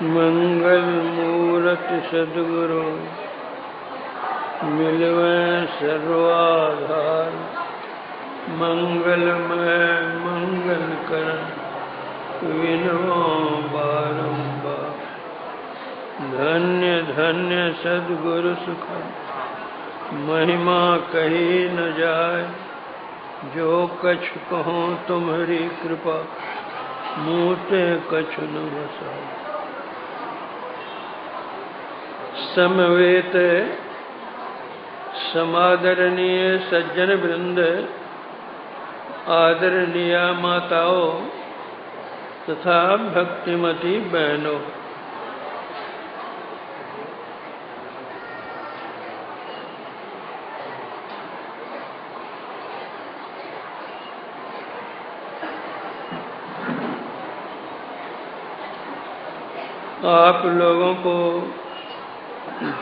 मंगल मूरति सद्गुरु मिलवे सर्वाधार। मंगलमय मंगल करण विनवो बारंबार। धन्य धन्य सद्गुरु सुख महिमा कही न जाय। जो कछ कहो तुम्हारी कृपा मूते कछु न बसाए। समवेत समादरणीय सज्जन वृंद, आदरणीय माताओं तथा भक्तिमती बहनों, आप लोगों को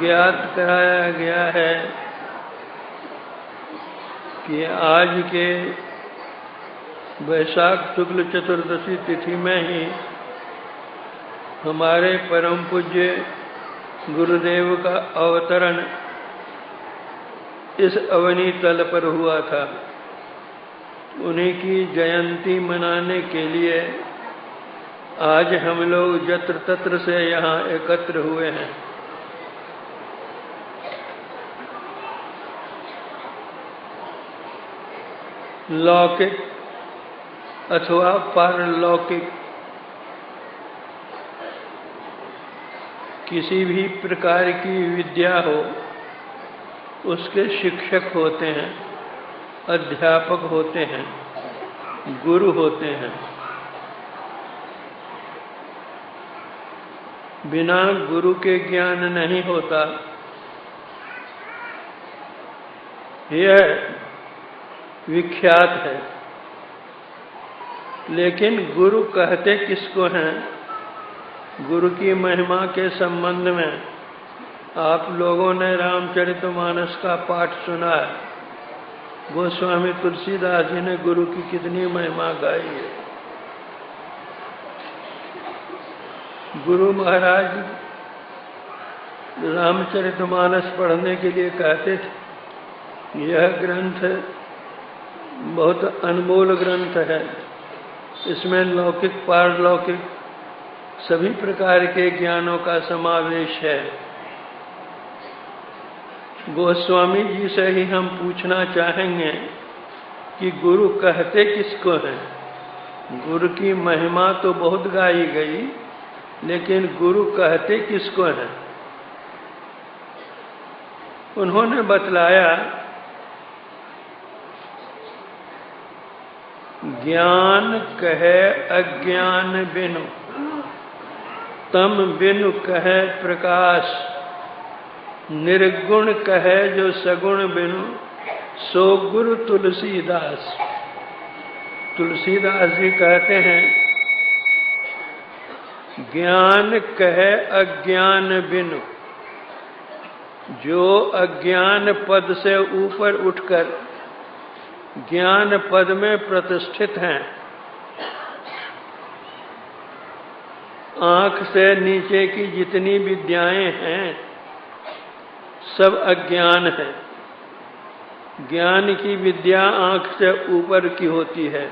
ज्ञात कराया गया है कि आज के वैशाख शुक्ल चतुर्दशी तिथि में ही हमारे परम पूज्य गुरुदेव का अवतरण इस अवनी तल पर हुआ था। उन्हीं की जयंती मनाने के लिए आज हम लोग जत्र तत्र से यहाँ एकत्र हुए हैं। लौकिक अथवा पारलौकिक किसी भी प्रकार की विद्या हो, उसके शिक्षक होते हैं, अध्यापक होते हैं, गुरु होते हैं। बिना गुरु के ज्ञान नहीं होता। यह विख्यात है। लेकिन गुरु कहते किसको हैं? गुरु की महिमा के संबंध में आप लोगों ने रामचरितमानस का पाठ सुना है। गोस्वामी तुलसीदास जी ने गुरु की कितनी महिमा गाई है। गुरु महाराज रामचरितमानस पढ़ने के लिए कहते थे। यह ग्रंथ बहुत अनमोल ग्रंथ है। इसमें लौकिक पारलौकिक सभी प्रकार के ज्ञानों का समावेश है। गोस्वामी जी से ही हम पूछना चाहेंगे कि गुरु कहते किसको हैं? गुरु की महिमा तो बहुत गाई गई, लेकिन गुरु कहते किसको हैं? उन्होंने बतलाया, ज्ञान कहे अज्ञान बिनु, तम बिनु कहे प्रकाश। निर्गुण कहे जो सगुण बिनु, सो गुरु तुलसीदास। तुलसीदास जी कहते हैं, ज्ञान कहे अज्ञान बिनु। जो अज्ञान पद से ऊपर उठकर ज्ञान पद में प्रतिष्ठित हैं, आंख से नीचे की जितनी विद्याएं हैं सब अज्ञान है। ज्ञान की विद्या आंख से ऊपर की होती है।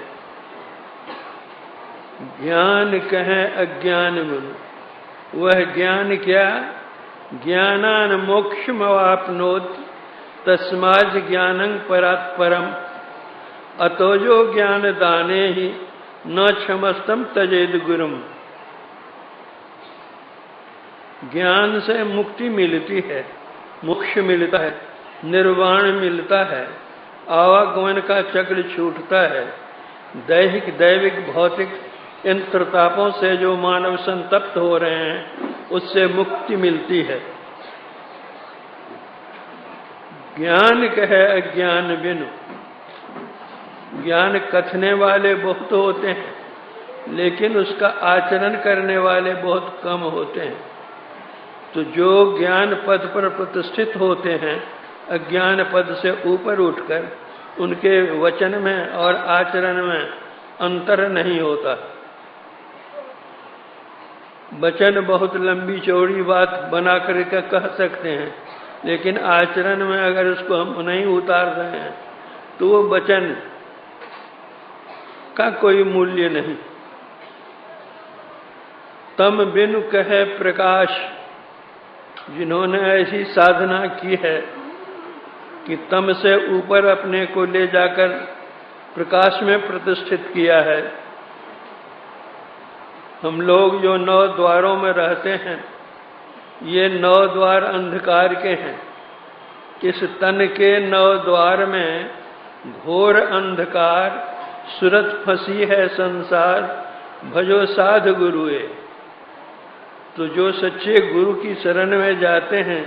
ज्ञान कहे अज्ञान में, वह ज्ञान क्या? ज्ञानान मोक्षमवाप्नोति तस्मात् ज्ञानं परात् परम। अतो जो ज्ञान दाने ही न क्षमस्तम तजेद गुरुम। ज्ञान से मुक्ति मिलती है, मोक्ष मिलता है, निर्वाण मिलता है, आवागमन का चक्र छूटता है। दैहिक दैविक भौतिक इन प्रतापों से जो मानव संतप्त हो रहे हैं, उससे मुक्ति मिलती है। ज्ञान कहे अज्ञान बिनु। ज्ञान कथने वाले बहुत होते हैं, लेकिन उसका आचरण करने वाले बहुत कम होते हैं। तो जो ज्ञान पद पर प्रतिष्ठित होते हैं, अज्ञान पद से ऊपर उठकर उनके वचन में और आचरण में अंतर नहीं होता। वचन बहुत लंबी चौड़ी बात बना करके कह सकते हैं, लेकिन आचरण में अगर उसको हम नहीं उतार रहे हैं तो वो वचन का कोई मूल्य नहीं। तम बिनु कहे प्रकाश, जिन्होंने ऐसी साधना की है कि तम से ऊपर अपने को ले जाकर प्रकाश में प्रतिष्ठित किया है। हम लोग जो 9 द्वारों में रहते हैं, ये 9 द्वार अंधकार के हैं। इस तन के 9 द्वार में घोर अंधकार, सुरत फंसी है संसार, भजो साध गुरुए। तो जो सच्चे गुरु की शरण में जाते हैं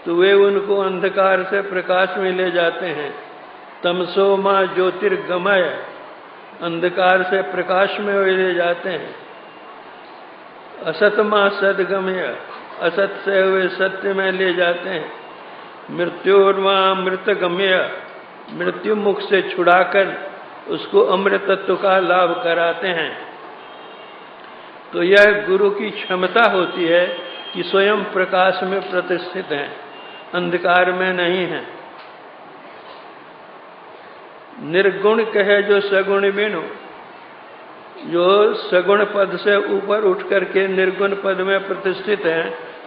तो वे उनको अंधकार से प्रकाश में ले जाते हैं। तमसो मां ज्योतिर्गमय, अंधकार से प्रकाश में वे ले जाते हैं। असत मां सदगमय, असत से वे सत्य में ले जाते हैं। मृत्योर्मा मृतगम्य, मृत्यु मुख से छुड़ाकर उसको अमृत तत्व का लाभ कराते हैं। तो यह गुरु की क्षमता होती है कि स्वयं प्रकाश में प्रतिष्ठित हैं, अंधकार में नहीं है। निर्गुण कहे जो सगुण बिनु, जो सगुण पद से ऊपर उठ करके निर्गुण पद में प्रतिष्ठित हैं,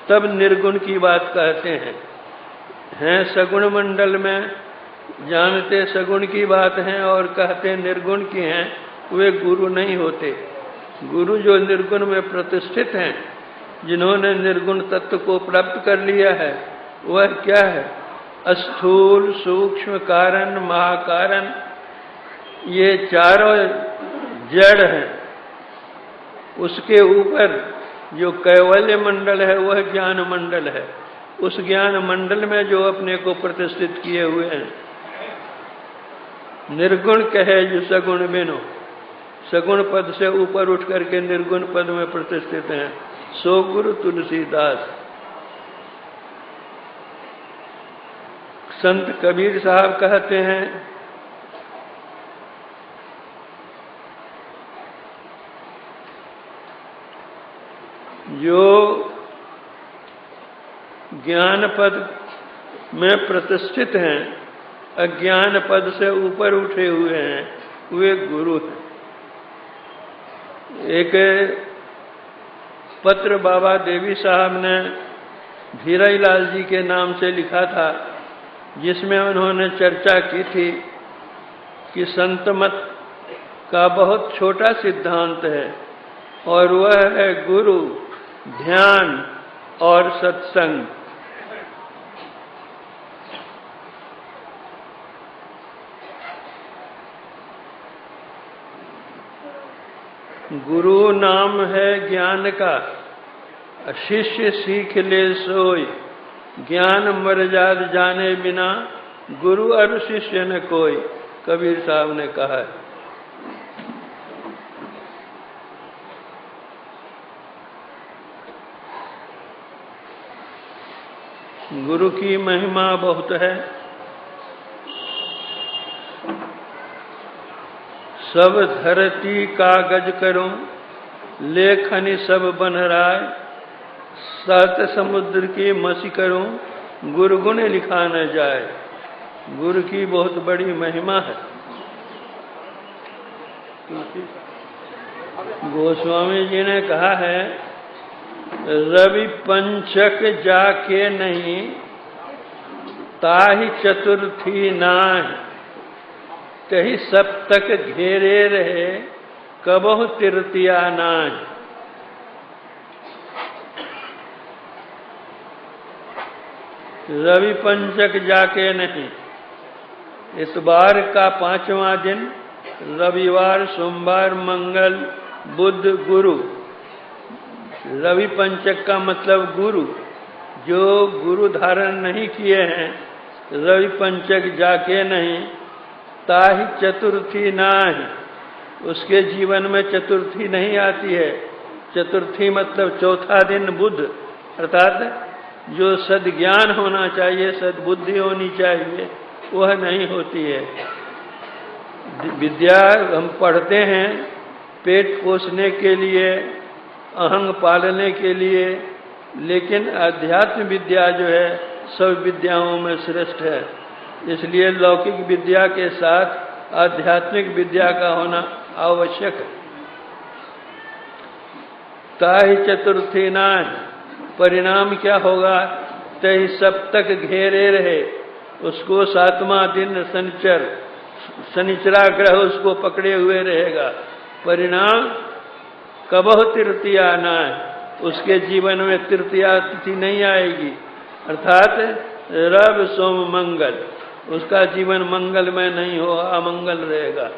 तब निर्गुण की बात कहते हैं सगुण मंडल में जानते सगुण की बात है और कहते निर्गुण की हैं, वे गुरु नहीं होते। गुरु जो निर्गुण में प्रतिष्ठित हैं, जिन्होंने निर्गुण तत्व को प्राप्त कर लिया है, वह क्या है? स्थूल, सूक्ष्म, कारण, महाकारण, ये चारों जड़ हैं। उसके ऊपर जो कैवल्य मंडल है वह ज्ञान मंडल है। उस ज्ञान मंडल में जो अपने को प्रतिष्ठित किए हुए हैं। निर्गुण कहे जो सगुण बिनु, सगुण पद से ऊपर उठ करके निर्गुण पद में प्रतिष्ठित हैं, सो गुरु तुलसीदास। संत कबीर साहब कहते हैं, जो ज्ञान पद में प्रतिष्ठित हैं, अज्ञान पद से ऊपर उठे हुए हैं, वे गुरु हैं। एक पत्र बाबा देवी साहब ने धीराईलाल जी के नाम से लिखा था, जिसमें उन्होंने चर्चा की थी कि संत मत का बहुत छोटा सिद्धांत है और वह है गुरु, ध्यान और सत्संग। गुरु नाम है ज्ञान का, शिष्य सीख ले सोई। ज्ञान मर्याद जाने बिना गुरु और शिष्य न कोई, कबीर साहब ने कहा है। गुरु की महिमा बहुत है। सब धरती कागज करूं, लेखनी सब बन राय। 7 समुद्र की मसी करूं, गुरु गुण लिखा न जाए। गुरु की बहुत बड़ी महिमा है। गोस्वामी जी ने कहा है, रवि पंचक जाके नहीं, ताहि चतुर्थी नाहि। तही सप्तक घेरे रहे, कबहु तृतीया नाहि। रवि पंचक जाके नहीं, इतवार का 5वां दिन, रविवार, सोमवार, मंगल, बुध, गुरु। रवि पंचक का मतलब गुरु। जो गुरु धारण नहीं किए हैं, रवि पंचक जाके नहीं, ताहि चतुर्थी नाहि। उसके जीवन में चतुर्थी नहीं आती है। चतुर्थी मतलब चौथा दिन बुध, अर्थात जो सद्ज्ञान होना चाहिए, सद्बुद्धि होनी चाहिए, वह नहीं होती है। विद्या हम पढ़ते हैं पेट पोषने के लिए, अहंग पालने के लिए। लेकिन अध्यात्म विद्या जो है सब विद्याओं में श्रेष्ठ है, इसलिए लौकिक विद्या के साथ आध्यात्मिक विद्या का होना आवश्यक है। ताहि चतुर्थी नाय, परिणाम क्या होगा? तहि सब तक घेरे रहे उसको, सातवां दिन शनिचरा ग्रह उसको पकड़े हुए रहेगा। परिणाम कबह तृतीया नाय, उसके जीवन में तृतीया तिथि नहीं आएगी, अर्थात रवि सोम मंगल, उसका जीवन मंगलमय नहीं हो, अमंगल रहेगा।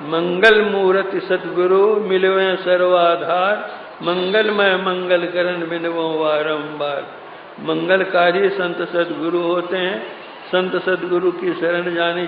मंगल मूर्ति सतगुरु मिलवे सर्वाधार, मंगलमय मंगल करण बिनवो बारंबार। मंगलकारी संत सदगुरु होते हैं, संत सदगुरु की शरण जानी